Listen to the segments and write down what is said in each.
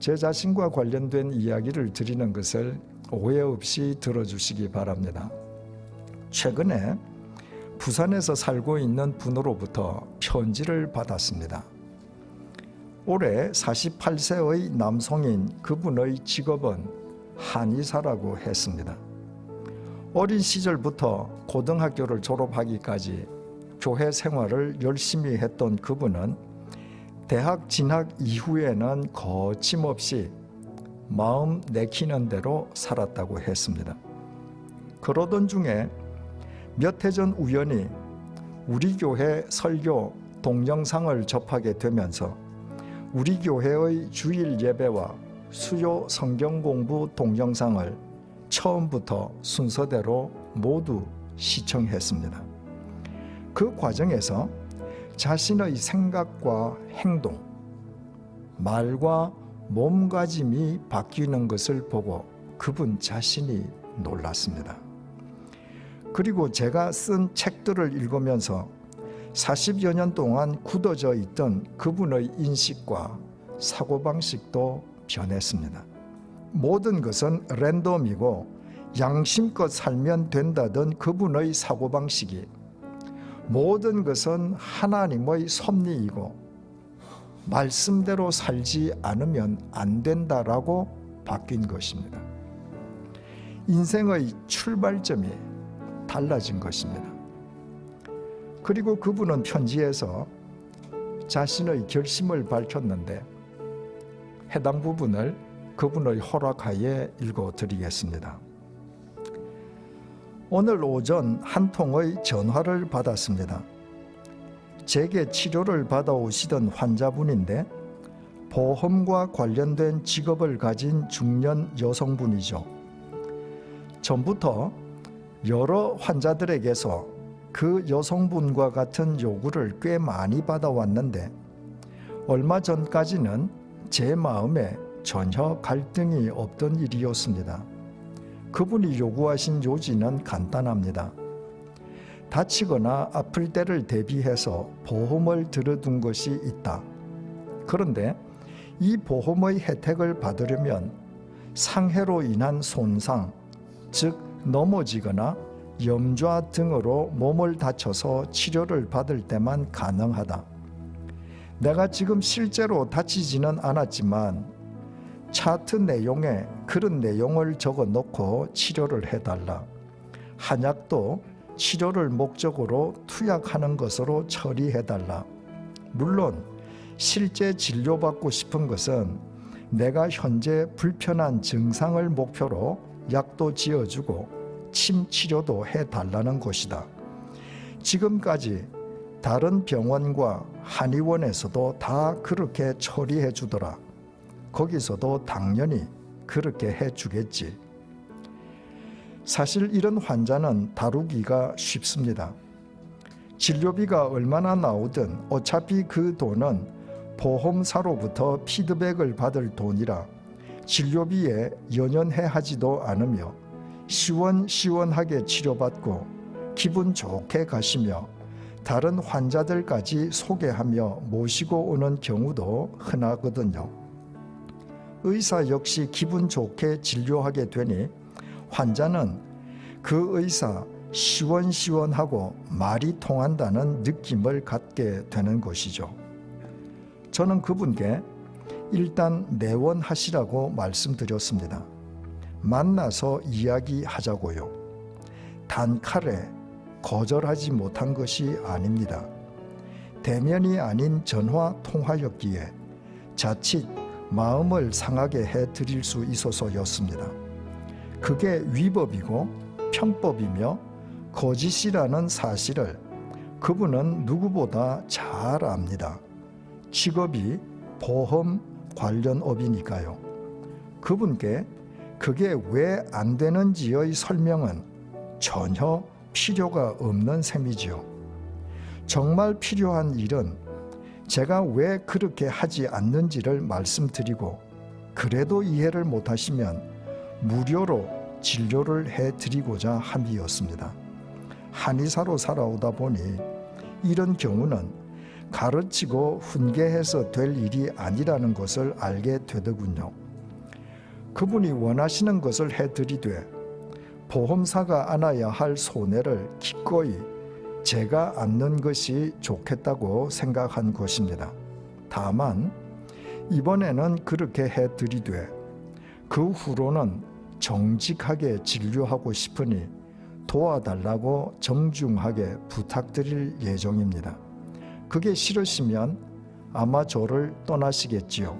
제 자신과 관련된 이야기를 드리는 것을 오해 없이 들어주시기 바랍니다. 최근에 부산에서 살고 있는 분으로부터 편지를 받았습니다. 올해 48세의 남성인 그분의 직업은 한의사라고 했습니다. 어린 시절부터 고등학교를 졸업하기까지 교회 생활을 열심히 했던 그분은 대학 진학 이후에는 거침없이 마음 내키는 대로 살았다고 했습니다. 그러던 중에 몇 해 전 우연히 우리 교회 설교 동영상을 접하게 되면서 우리 교회의 주일 예배와 수요 성경 공부 동영상을 처음부터 순서대로 모두 시청했습니다. 그 과정에서 자신의 생각과 행동, 말과 몸가짐이 바뀌는 것을 보고 그분 자신이 놀랐습니다. 그리고 제가 쓴 책들을 읽으면서 40여 년 동안 굳어져 있던 그분의 인식과 사고방식도 변했습니다. 모든 것은 랜덤이고 양심껏 살면 된다던 그분의 사고방식이 모든 것은 하나님의 섭리이고 말씀대로 살지 않으면 안 된다라고 바뀐 것입니다. 인생의 출발점이 달라진 것입니다. 그리고 그분은 편지에서 자신의 결심을 밝혔는데 해당 부분을 그분의 허락하에 읽어드리겠습니다. 오늘 오전 한 통의 전화를 받았습니다. 제게 치료를 받아오시던 환자분인데 보험과 관련된 직업을 가진 중년 여성분이죠. 전부터 여러 환자들에게서 그 여성분과 같은 요구를 꽤 많이 받아왔는데 얼마 전까지는 제 마음에 전혀 갈등이 없던 일이었습니다. 그분이 요구하신 요지는 간단합니다. 다치거나 아플 때를 대비해서 보험을 들어둔 것이 있다. 그런데 이 보험의 혜택을 받으려면 상해로 인한 손상, 즉 넘어지거나 염좌 등으로 몸을 다쳐서 치료를 받을 때만 가능하다. 내가 지금 실제로 다치지는 않았지만 차트 내용에 그런 내용을 적어 놓고 치료를 해달라. 한약도 치료를 목적으로 투약하는 것으로 처리해달라. 물론 실제 진료받고 싶은 것은 내가 현재 불편한 증상을 목표로 약도 지어주고 침 치료도 해달라는 것이다. 지금까지 다른 병원과 한의원에서도 다 그렇게 처리해 주더라. 거기서도 당연히 그렇게 해주겠지. 사실 이런 환자는 다루기가 쉽습니다. 진료비가 얼마나 나오든 어차피 그 돈은 보험사로부터 피드백을 받을 돈이라 진료비에 연연해 하지도 않으며 시원시원하게 치료받고 기분 좋게 가시며 다른 환자들까지 소개하며 모시고 오는 경우도 흔하거든요. 의사 역시 기분 좋게 진료하게 되니 환자는 그 의사 시원시원하고 말이 통한다는 느낌을 갖게 되는 것이죠. 저는 그분께 일단 내원하시라고 말씀드렸습니다. 만나서 이야기하자고요. 단칼에 거절하지 못한 것이 아닙니다. 대면이 아닌 전화 통화였기에 자칫 마음을 상하게 해드릴 수 있어서였습니다. 그게 위법이고 편법이며 거짓이라는 사실을 그분은 누구보다 잘 압니다. 직업이 보험 관련 업이니까요. 그분께 그게 왜 안 되는지의 설명은 전혀 필요가 없는 셈이지요. 정말 필요한 일은 제가 왜 그렇게 하지 않는지를 말씀드리고 그래도 이해를 못하시면 무료로 진료를 해드리고자 함이었습니다. 한의사로 살아오다 보니 이런 경우는 가르치고 훈계해서 될 일이 아니라는 것을 알게 되더군요. 그분이 원하시는 것을 해드리되 보험사가 안아야 할 손해를 기꺼이 제가 안는 것이 좋겠다고 생각한 것입니다. 다만 이번에는 그렇게 해드리되 그 후로는 정직하게 진료하고 싶으니 도와달라고 정중하게 부탁드릴 예정입니다. 그게 싫으시면 아마 저를 떠나시겠지요.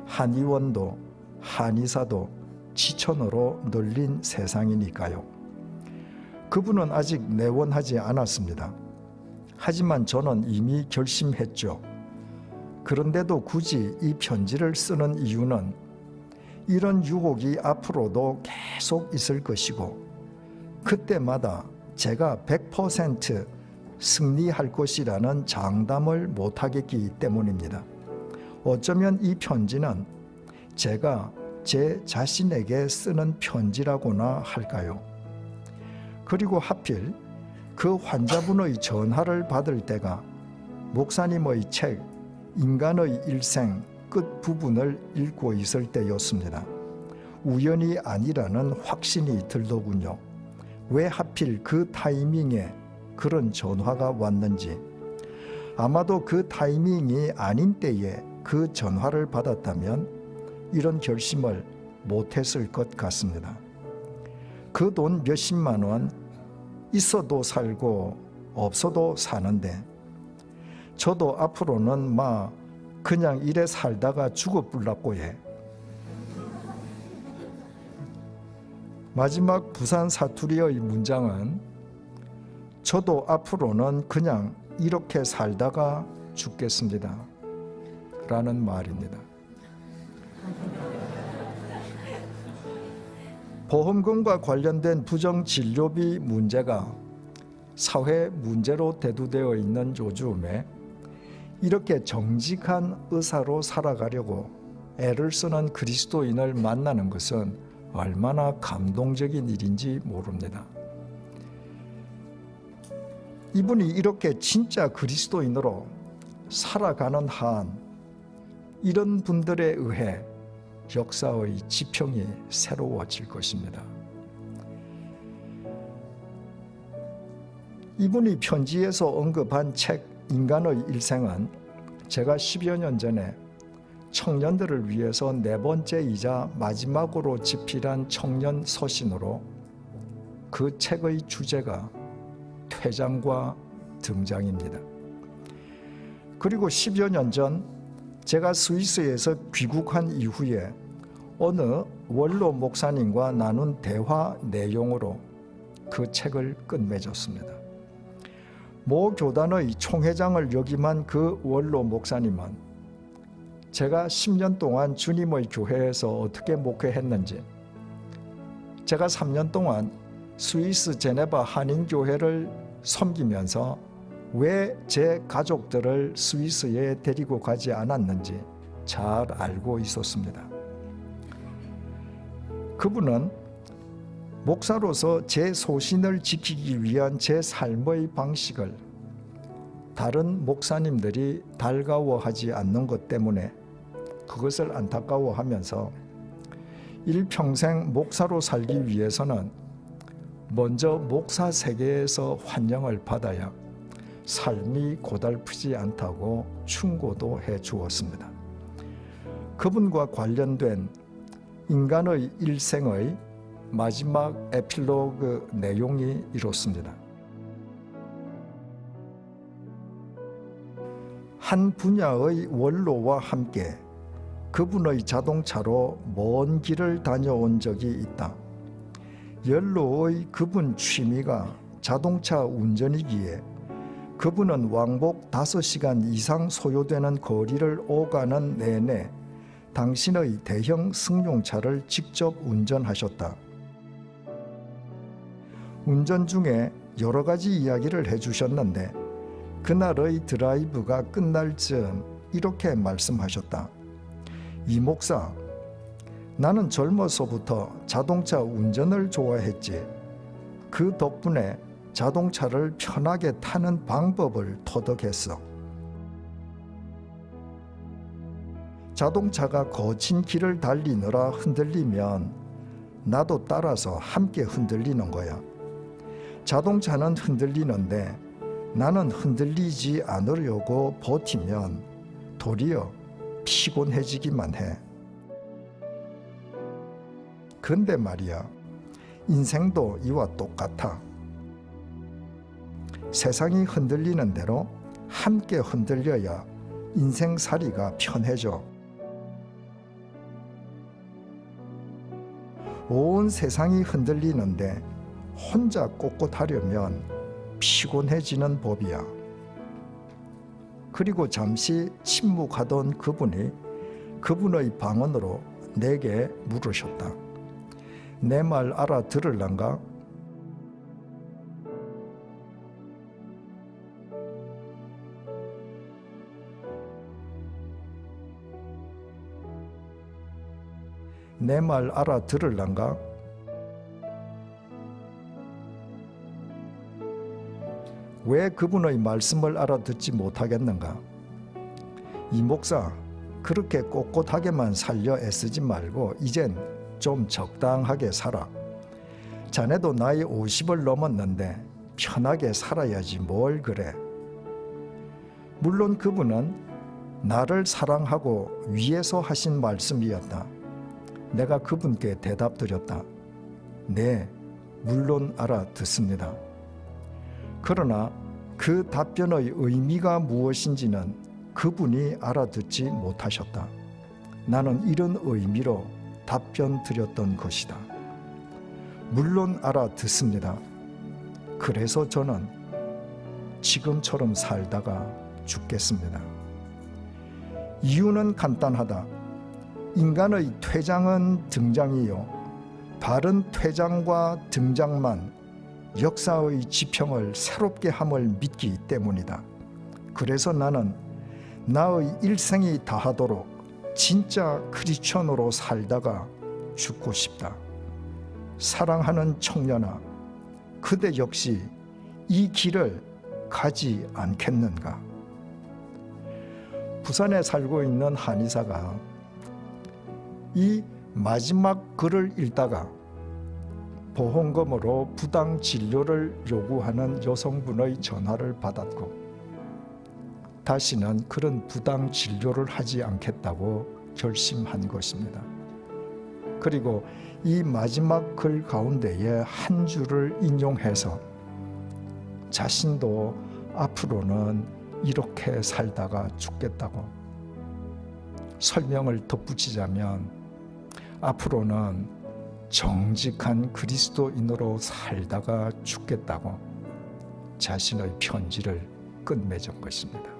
한의원도 한의사도 지천으로 널린 세상이니까요. 그분은 아직 내원하지 않았습니다. 하지만 저는 이미 결심했죠. 그런데도 굳이 이 편지를 쓰는 이유는 이런 유혹이 앞으로도 계속 있을 것이고 그때마다 제가 100% 승리할 것이라는 장담을 못하겠기 때문입니다. 어쩌면 이 편지는 제가 제 자신에게 쓰는 편지라고나 할까요? 그리고 하필 그 환자분의 전화를 받을 때가 목사님의 책 인간의 일생 끝부분을 읽고 있을 때였습니다. 우연이 아니라는 확신이 들더군요. 왜 하필 그 타이밍에 그런 전화가 왔는지, 아마도 그 타이밍이 아닌 때에 그 전화를 받았다면 이런 결심을 못했을 것 같습니다. 그 돈 몇십만 원 있어도 살고 없어도 사는데 저도 앞으로는 그냥 이래 살다가 죽어불라고 해. 마지막 부산 사투리의 문장은 저도 앞으로는 그냥 이렇게 살다가 죽겠습니다 라는 말입니다. 보험금과 관련된 부정진료비 문제가 사회 문제로 대두되어 있는 요즘에 이렇게 정직한 의사로 살아가려고 애를 쓰는 그리스도인을 만나는 것은 얼마나 감동적인 일인지 모릅니다. 이분이 이렇게 진짜 그리스도인으로 살아가는 한 이런 분들에 의해 역사의 지평이 새로워질 것입니다. 이분이 편지에서 언급한 책 인간의 일생은 제가 10여 년 전에 청년들을 위해서 4번째이자 마지막으로 집필한 청년 서신으로 그 책의 주제가 퇴장과 등장입니다. 그리고 10여 년 전 제가 스위스에서 귀국한 이후에 어느 원로 목사님과 나눈 대화 내용으로 그 책을 끝맺었습니다. 모 교단의 총회장을 역임한 그 원로 목사님은 제가 10년 동안 주님의 교회에서 어떻게 목회했는지, 제가 3년 동안 스위스 제네바 한인교회를 섬기면서 왜 제 가족들을 스위스에 데리고 가지 않았는지 잘 알고 있었습니다. 그분은 목사로서 제 소신을 지키기 위한 제 삶의 방식을 다른 목사님들이 달가워하지 않는 것 때문에 그것을 안타까워하면서 일평생 목사로 살기 위해서는 먼저 목사 세계에서 환영을 받아야 삶이 고달프지 않다고 충고도 해 주었습니다. 그분과 관련된 인간의 일생의 마지막 에필로그 내용이 이렇습니다. 한 분야의 원로와 함께 그분의 자동차로 먼 길을 다녀온 적이 있다. 연로의 그분 취미가 자동차 운전이기에 그분은 왕복 5시간 이상 소요되는 거리를 오가는 내내 당신의 대형 승용차를 직접 운전하셨다. 운전 중에 여러 가지 이야기를 해주셨는데 그날의 드라이브가 끝날 즈음 이렇게 말씀하셨다. 이 목사, 나는 젊어서부터 자동차 운전을 좋아했지. 그 덕분에 자동차를 편하게 타는 방법을 터득했어. 자동차가 거친 길을 달리느라 흔들리면 나도 따라서 함께 흔들리는 거야. 자동차는 흔들리는데 나는 흔들리지 않으려고 버티면 도리어 피곤해지기만 해. 근데 말이야, 인생도 이와 똑같아. 세상이 흔들리는 대로 함께 흔들려야 인생살이가 편해져. 온 세상이 흔들리는데 혼자 꼿꼿하려면 피곤해지는 법이야. 그리고 잠시 침묵하던 그분이 그분의 방언으로 내게 물으셨다. 내 말 알아들을란가? 내 말 알아들을란가? 왜 그분의 말씀을 알아듣지 못하겠는가? 이 목사, 그렇게 꼿꼿하게만 살려 애쓰지 말고 이젠 좀 적당하게 살아. 자네도 나이 50을 넘었는데 편하게 살아야지 뭘 그래. 물론 그분은 나를 사랑하고 위해서 하신 말씀이었다. 내가 그분께 대답드렸다. 네, 물론 알아듣습니다. 그러나 그 답변의 의미가 무엇인지는 그분이 알아듣지 못하셨다. 나는 이런 의미로 답변 드렸던 것이다. 물론 알아듣습니다. 그래서 저는 지금처럼 살다가 죽겠습니다. 이유는 간단하다. 인간의 퇴장은 등장이요, 바른 퇴장과 등장만 역사의 지평을 새롭게 함을 믿기 때문이다. 그래서 나는 나의 일생이 다하도록 진짜 크리스천으로 살다가 죽고 싶다. 사랑하는 청년아, 그대 역시 이 길을 가지 않겠는가? 부산에 살고 있는 한의사가 이 마지막 글을 읽다가 보험금으로 부당 진료를 요구하는 여성분의 전화를 받았고 다시는 그런 부당 진료를 하지 않겠다고 결심한 것입니다. 그리고 이 마지막 글 가운데에 한 줄을 인용해서 자신도 앞으로는 이렇게 살다가 죽겠다고 설명을 덧붙이자면 앞으로는 정직한 그리스도인으로 살다가 죽겠다고 자신의 편지를 끝맺은 것입니다.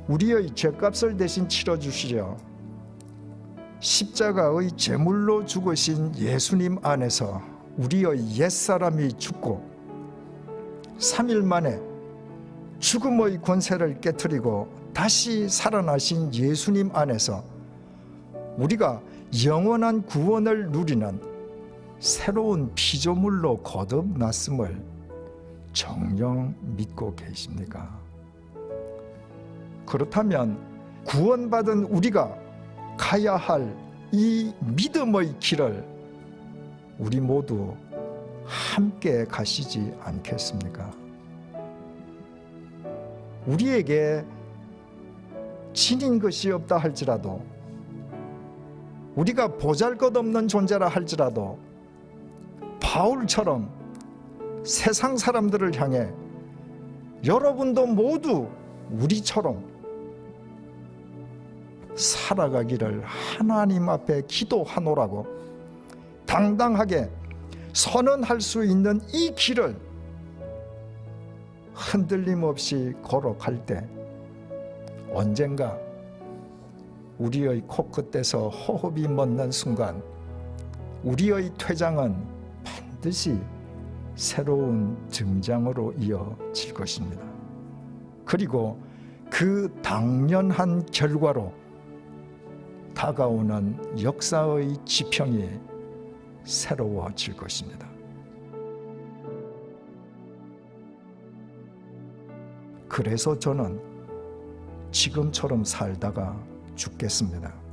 우리의 죄값을 대신 치러주시려 십자가의 제물로 죽으신 예수님 안에서 우리의 옛사람이 죽고 3일 만에 죽음의 권세를 깨트리고 다시 살아나신 예수님 안에서 우리가 영원한 구원을 누리는 새로운 피조물로 거듭났음을 정녕 믿고 계십니까? 그렇다면 구원받은 우리가 가야 할 이 믿음의 길을 우리 모두 함께 가시지 않겠습니까? 우리에게 지닌 것이 없다 할지라도, 우리가 보잘것없는 존재라 할지라도 바울처럼 세상 사람들을 향해 여러분도 모두 우리처럼 살아가기를 하나님 앞에 기도하노라고 당당하게 선언할 수 있는 이 길을 흔들림 없이 걸어갈 때 언젠가 우리의 코끝에서 호흡이 멎는 순간 우리의 퇴장은 반드시 새로운 등장으로 이어질 것입니다. 그리고 그 당연한 결과로 다가오는 역사의 지평이 새로워질 것입니다. 그래서 저는 지금처럼 살다가 죽겠습니다.